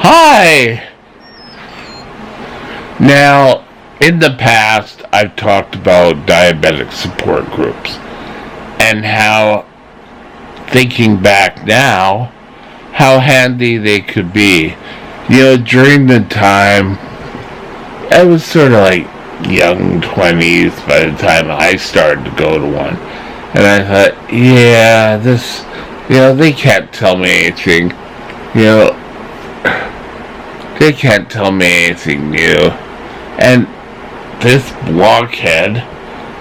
Hi! Now, in the past, I've talked about diabetic support groups and how, thinking back now, how handy they could be. During the time, I was sort of like young 20s by the time I started to go to one. And I thought, yeah, they can't tell me anything. They can't tell me anything new. And this blockhead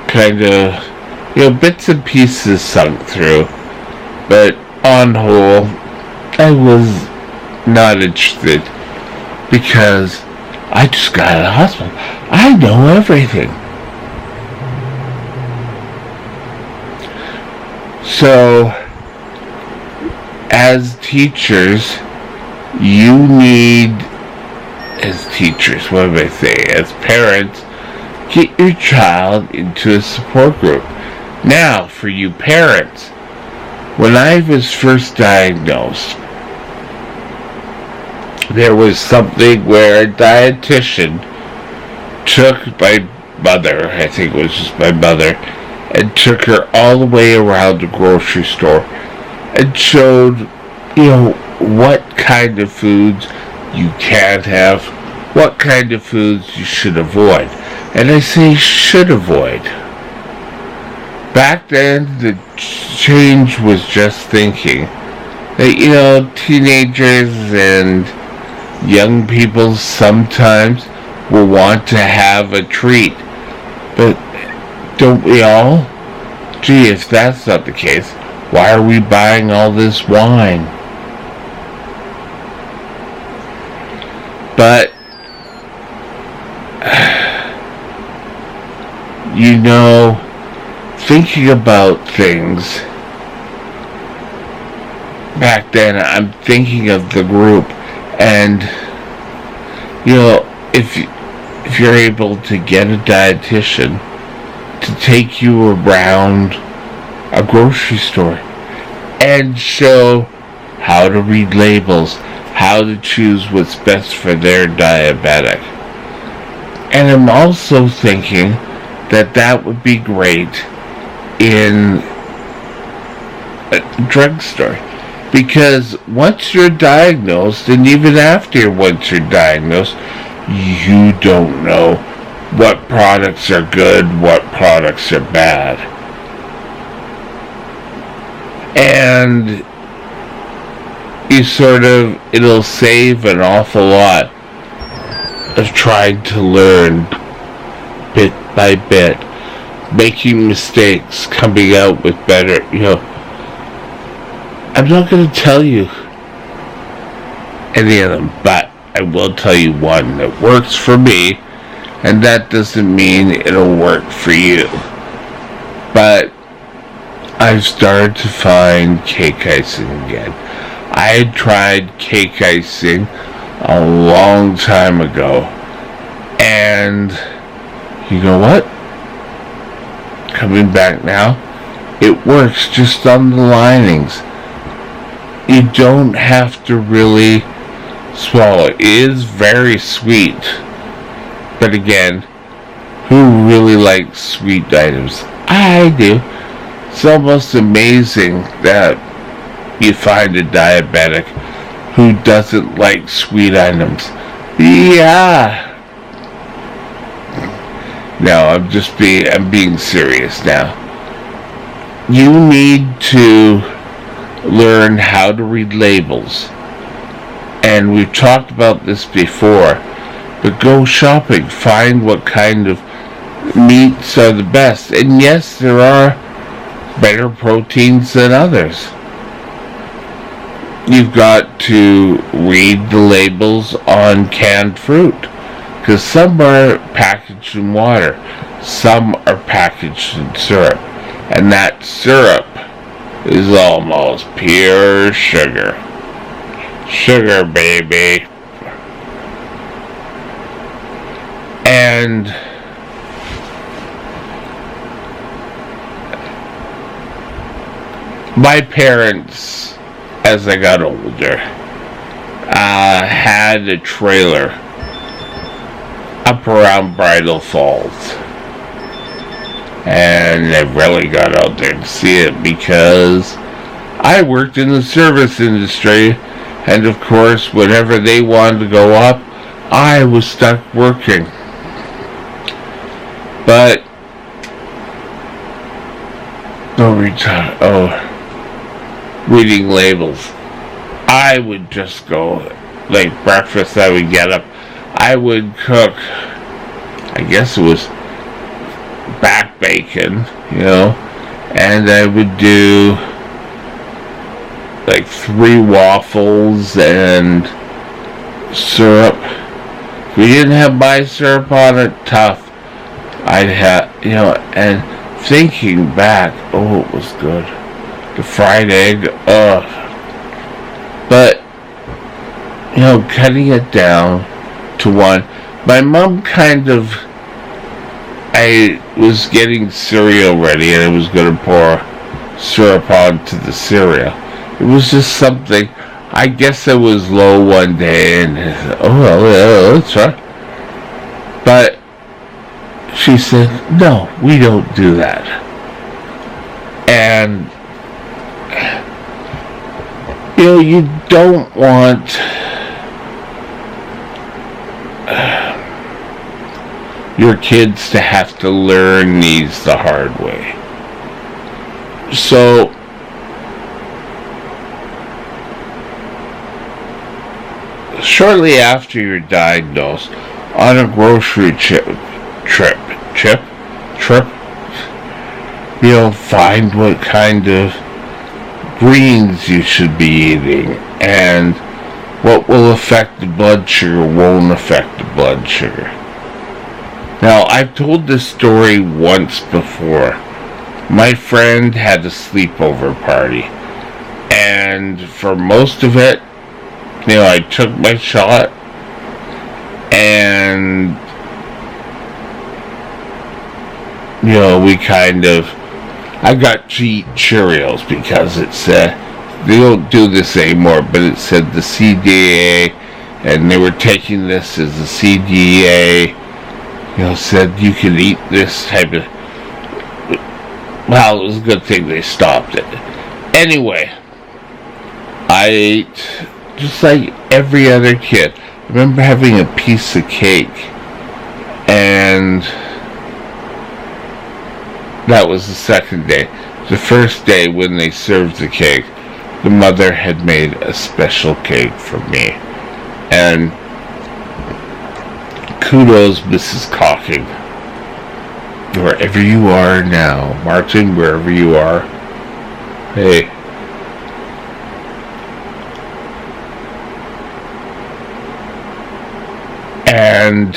kind of, bits and pieces sunk through. But on whole, I was not interested because I just got out of the hospital. I know everything. So, as teachers, you need, as teachers, what am I saying? As parents, get your child into a support group. Now, for you parents, when I was first diagnosed, there was something where a dietitian took my mother, I think it was just my mother, and took her all the way around the grocery store and showed, what kind of foods you can't have, what kind of foods you should avoid. And I say should avoid. Back then, the change was just thinking that, teenagers and young people sometimes will want to have a treat. But don't we all? Gee, if that's not the case, why are we buying all this wine? But, thinking about things, back then I'm thinking of the group, and, if you're able to get a dietitian to take you around a grocery store and show how to read labels, how to choose what's best for their diabetic. And I'm also thinking that would be great in a drugstore. Because once you're diagnosed, and even once you're diagnosed, you don't know what products are good, what products are bad. And it'll save an awful lot of trying to learn bit by bit, making mistakes, coming out with better, I'm not going to tell you any of them, but I will tell you one that works for me, and that doesn't mean it'll work for you. But I've started to find cake icing again. I had tried cake icing a long time ago, and you know what? Coming back now, It works just on the linings. You don't have to really swallow. It is very sweet. But again, who really likes sweet items? I do. It's almost amazing that you find a diabetic who doesn't like sweet items. Yeah. No, I'm being serious now. You need to learn how to read labels. And we've talked about this before. But go shopping. Find what kind of meats are the best. And yes, there are better proteins than others. You've got to read the labels on canned fruit. Because some are packaged in water. Some are packaged in syrup. And that syrup is almost pure sugar. Sugar, baby. And my parents, as I got older, had a trailer up around Bridal Falls. And I rarely got out there to see it because I worked in the service industry, and of course, whenever they wanted to go up, I was stuck working. But reading labels. I would just go, like breakfast, I would get up. I would cook, I guess it was back bacon, and I would do like 3 waffles and syrup. If we didn't have my syrup on it, tough. I'd have, and thinking back, it was good. The fried egg, But, cutting it down to 1. My mom I was getting cereal ready and I was going to pour syrup onto the cereal. It was just something, I guess I was low one day and, that's right. But she said, no, we don't do that. And, you don't want your kids to have to learn these the hard way. So, shortly after you're diagnosed, on a grocery trip, find what kind of greens you should be eating and what will affect the blood sugar, won't affect the blood sugar. Now, I've told this story once before. My friend had a sleepover party, and for most of it, I took my shot, and I got to eat Cheerios because it said, they don't do this anymore, but it said the CDA, and they were taking this as the CDA, said you could eat this type of, well, it was a good thing they stopped it. Anyway, I ate just like every other kid. I remember having a piece of cake, and that was the second day. The first day when they served the cake, the mother had made a special cake for me. And kudos, Mrs. Cocking. Wherever you are now. Martin, wherever you are. Hey. And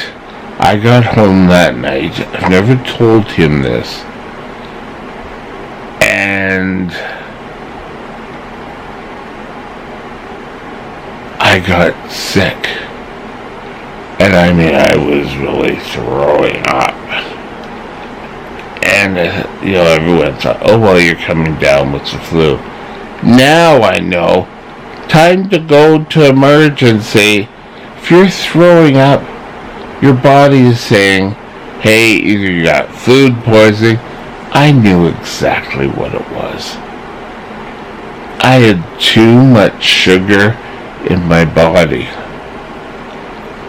I got home that night. I've never told him this. And I got sick. And I was really throwing up. And, everyone thought, oh, well, you're coming down with the flu. Now I know. Time to go to emergency. If you're throwing up, your body is saying, hey, either you got food poisoning. I knew exactly what it was. I had too much sugar in my body.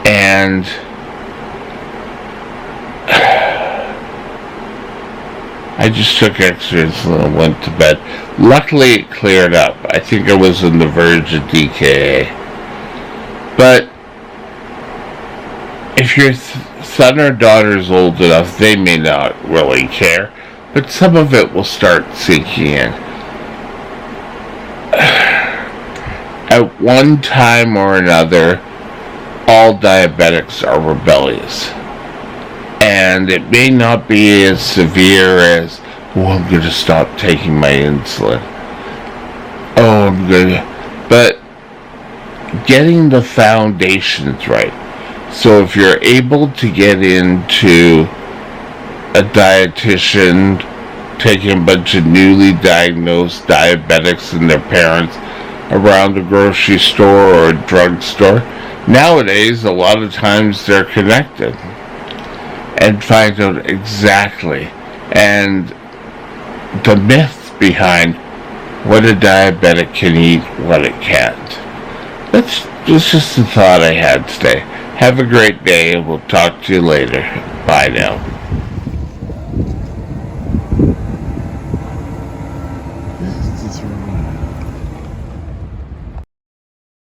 And I just took extra insulin and went to bed. Luckily, it cleared up. I think I was on the verge of DKA. But if your son or daughter is old enough, they may not really care. But some of it will start sinking in. At one time or another, all diabetics are rebellious. And it may not be as severe as, I'm going to stop taking my insulin. But getting the foundations right. So if you're able to get into a dietitian, taking a bunch of newly diagnosed diabetics and their parents around a grocery store or a drugstore, nowadays a lot of times they're connected, and find out exactly and the myths behind what a diabetic can eat, what it can't. That's just a thought I had today. Have a great day, and we'll talk to you later. Bye now.